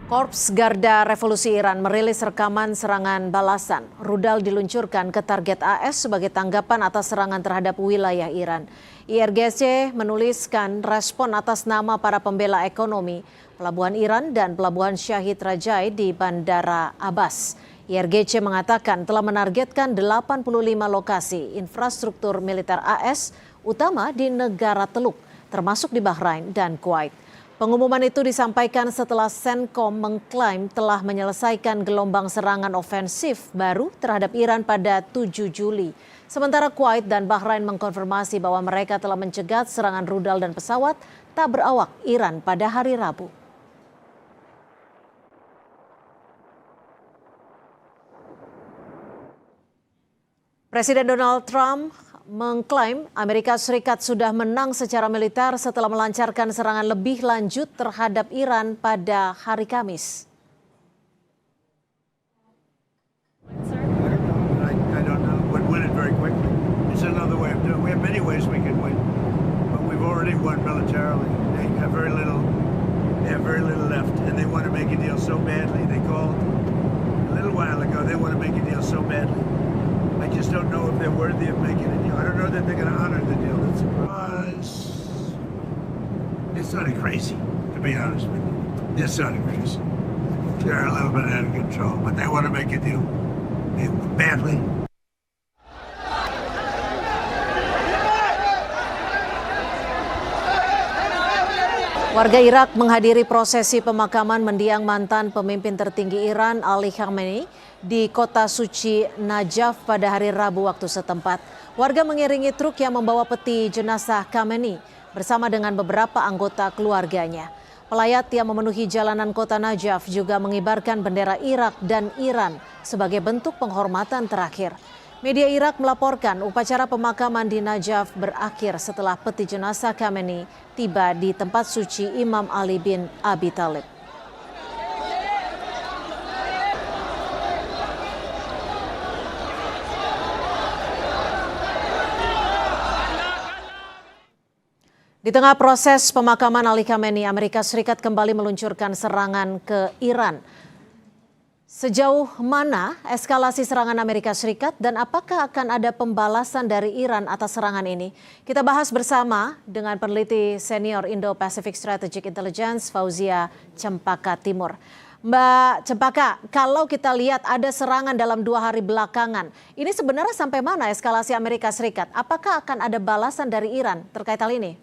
Korps Garda Revolusi Iran merilis rekaman serangan balasan. Rudal diluncurkan ke target AS sebagai tanggapan atas serangan terhadap wilayah Iran. IRGC menuliskan respon atas nama para pembela ekonomi, pelabuhan Iran dan pelabuhan Syahid Rajai di Bandara Abbas. IRGC mengatakan telah menargetkan 85 lokasi infrastruktur militer AS, utama di negara Teluk, termasuk di Bahrain dan Kuwait. Pengumuman itu disampaikan setelah Senkom mengklaim telah menyelesaikan gelombang serangan ofensif baru terhadap Iran pada 7 Juli. Sementara Kuwait dan Bahrain mengkonfirmasi bahwa mereka telah mencegat serangan rudal dan pesawat tak berawak Iran pada hari Rabu. Presiden Donald Trump mengklaim Amerika Serikat sudah menang secara militer setelah melancarkan serangan lebih lanjut terhadap Iran pada hari Kamis. I don't know. Would win it very quickly. It's another way of doing it. We have many ways we can win, but we've already won militarily. They have very little. They have very little left, and they want to make a deal so badly. They called a little while ago. They want to make a deal so badly. I just don't know if they're worthy of making a deal. I don't know that they're going to honor the deal. It's sort of crazy, to be honest with you. It's sort of crazy. They're a little bit out of control, but they want to make a deal badly. Warga Irak menghadiri prosesi pemakaman mendiang mantan pemimpin tertinggi Iran Ali Khamenei di kota suci Najaf pada hari Rabu waktu setempat. Warga mengiringi truk yang membawa peti jenazah Khamenei bersama dengan beberapa anggota keluarganya. Pelayat yang memenuhi jalanan kota Najaf juga mengibarkan bendera Irak dan Iran sebagai bentuk penghormatan terakhir. Media Irak melaporkan upacara pemakaman di Najaf berakhir setelah peti jenazah Khamenei tiba di tempat suci Imam Ali bin Abi Thalib. Di tengah proses pemakaman Ali Khamenei, Amerika Serikat kembali meluncurkan serangan ke Iran. Sejauh mana eskalasi serangan Amerika Serikat dan apakah akan ada pembalasan dari Iran atas serangan ini? Kita bahas bersama dengan peneliti senior Indo-Pacific Strategic Intelligence Fauzia Cempaka Timur. Mbak Cempaka, kalau kita lihat ada serangan dalam 2 hari belakangan, ini sebenarnya sampai mana eskalasi Amerika Serikat? Apakah akan ada balasan dari Iran terkait hal ini?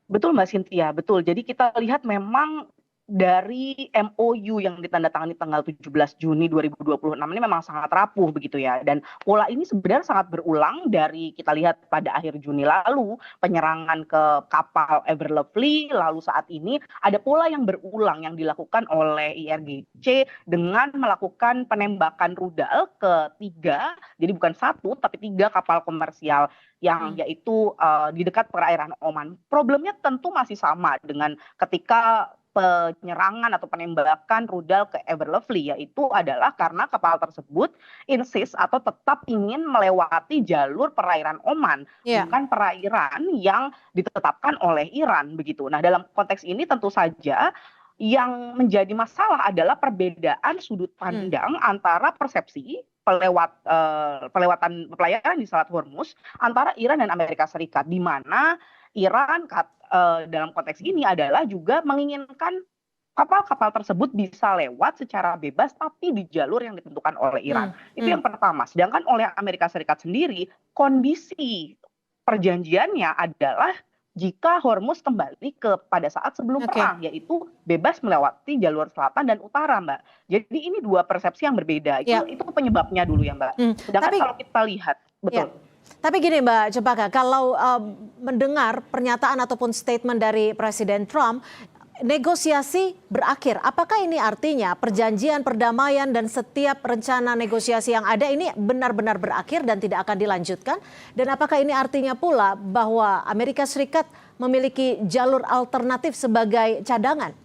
Betul Mbak Cynthia, betul. Jadi kita lihat memang dari MOU yang ditandatangani tanggal 17 Juni 2026 ini memang sangat rapuh begitu ya. Dan pola ini sebenarnya sangat berulang dari kita lihat pada akhir Juni lalu penyerangan ke kapal Ever Lovely, lalu saat ini ada pola yang berulang yang dilakukan oleh IRGC dengan melakukan penembakan rudal ke 3, jadi bukan 1 tapi 3 kapal komersial yang yaitu di dekat perairan Oman. Problemnya tentu masih sama dengan ketika penyerangan atau penembakan rudal ke Ever Lovely, yaitu adalah karena kapal tersebut insist atau tetap ingin melewati jalur perairan Oman, bukan perairan yang ditetapkan oleh Iran begitu. Nah, dalam konteks ini tentu saja yang menjadi masalah adalah perbedaan sudut pandang antara persepsi pelayaran di Selat Hormuz antara Iran dan Amerika Serikat, di mana Iran dalam konteks ini adalah juga menginginkan kapal-kapal tersebut bisa lewat secara bebas tapi di jalur yang ditentukan oleh Iran. Itu yang pertama. Sedangkan oleh Amerika Serikat sendiri, kondisi perjanjiannya adalah jika Hormuz kembali pada saat sebelum perang, yaitu bebas melewati jalur selatan dan utara, Mbak. Jadi ini 2 persepsi yang berbeda. Itu penyebabnya dulu ya, Mbak. Sedangkan kalau kita lihat, betul. Tapi gini Mbak Cempaka, kalau mendengar pernyataan ataupun statement dari Presiden Trump, negosiasi berakhir. Apakah ini artinya perjanjian perdamaian dan setiap rencana negosiasi yang ada ini benar-benar berakhir dan tidak akan dilanjutkan? Dan apakah ini artinya pula bahwa Amerika Serikat memiliki jalur alternatif sebagai cadangan?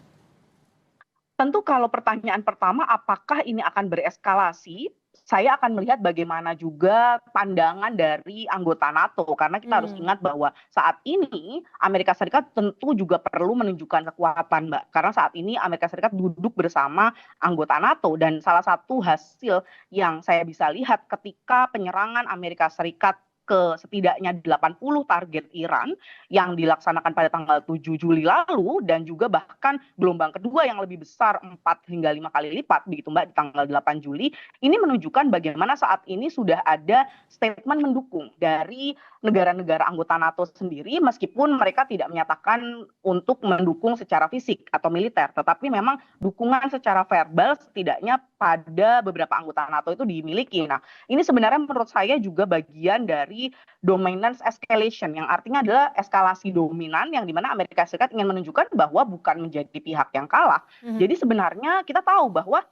Tentu kalau pertanyaan pertama apakah ini akan bereskalasi, saya akan melihat bagaimana juga pandangan dari anggota NATO, karena kita harus ingat bahwa saat ini Amerika Serikat tentu juga perlu menunjukkan kekuatan, Mbak. Karena saat ini Amerika Serikat duduk bersama anggota NATO, dan salah satu hasil yang saya bisa lihat ketika penyerangan Amerika Serikat ke setidaknya 80 target Iran yang dilaksanakan pada tanggal 7 Juli lalu, dan juga bahkan gelombang kedua yang lebih besar 4 hingga 5 kali lipat begitu Mbak di tanggal 8 Juli, ini menunjukkan bagaimana saat ini sudah ada statement mendukung dari negara-negara anggota NATO sendiri, meskipun mereka tidak menyatakan untuk mendukung secara fisik atau militer, tetapi memang dukungan secara verbal setidaknya pada beberapa anggota NATO itu dimiliki. Nah, ini sebenarnya menurut saya juga bagian dari dominance escalation, yang artinya adalah eskalasi dominan yang dimana Amerika Serikat ingin menunjukkan bahwa bukan menjadi pihak yang kalah. Jadi sebenarnya kita tahu bahwa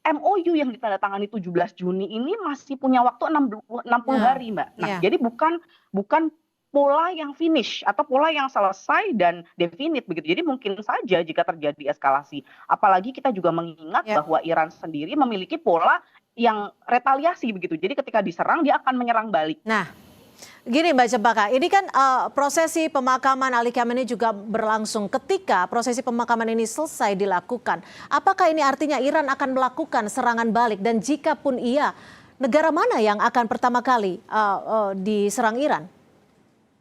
MOU yang ditandatangani 17 Juni ini masih punya waktu 60 hari, Mbak. Nah, jadi bukan pola yang finish atau pola yang selesai dan definite begitu. Jadi mungkin saja jika terjadi eskalasi. Apalagi kita juga mengingat bahwa Iran sendiri memiliki pola yang retaliasi begitu. Jadi ketika diserang dia akan menyerang balik. Nah, gini Mbak Cempaka, ini kan prosesi pemakaman Ali Khamenei juga berlangsung. Ketika prosesi pemakaman ini selesai dilakukan, apakah ini artinya Iran akan melakukan serangan balik? Dan jika pun iya, negara mana yang akan pertama kali diserang Iran?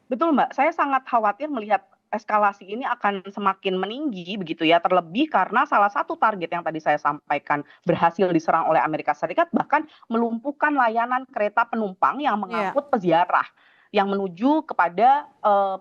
Betul Mbak, saya sangat khawatir melihat eskalasi ini akan semakin meninggi begitu ya, terlebih karena salah satu target yang tadi saya sampaikan berhasil diserang oleh Amerika Serikat, bahkan melumpuhkan layanan kereta penumpang yang mengangkut peziarah yang menuju kepada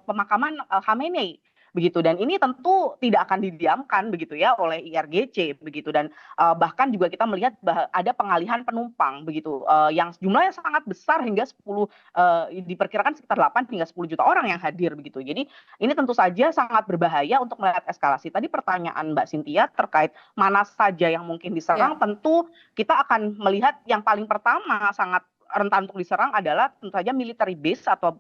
pemakaman Khamenei begitu, dan ini tentu tidak akan didiamkan begitu ya oleh IRGC begitu, dan bahkan juga kita melihat ada pengalihan penumpang begitu yang jumlahnya sangat besar hingga 10 diperkirakan sekitar 8 hingga 10 juta orang yang hadir begitu. Jadi ini tentu saja sangat berbahaya untuk melihat eskalasi. Tadi pertanyaan Mbak Cynthia terkait mana saja yang mungkin diserang, tentu kita akan melihat yang paling pertama sangat rentan untuk diserang adalah tentu saja military base atau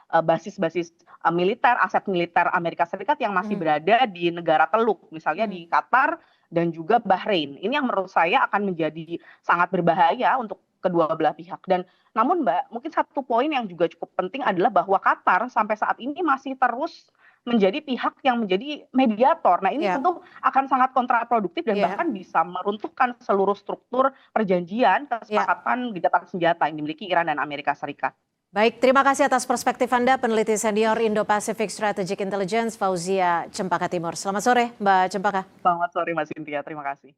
basis-basis militer, aset militer Amerika Serikat yang masih berada di negara Teluk, misalnya di Qatar dan juga Bahrain. Ini yang menurut saya akan menjadi sangat berbahaya untuk kedua belah pihak. Dan namun Mbak, mungkin satu poin yang juga cukup penting adalah bahwa Qatar sampai saat ini masih terus menjadi pihak yang menjadi mediator. Nah, ini tentu akan sangat kontraproduktif dan bahkan bisa meruntuhkan seluruh struktur perjanjian kesepakatan gencatan senjata yang dimiliki Iran dan Amerika Serikat. Baik, terima kasih atas perspektif Anda, peneliti senior Indo-Pacific Strategic Intelligence Fauzia Cempaka Timur. Selamat sore, Mbak Cempaka. Selamat sore, Mas Cynthia. Terima kasih.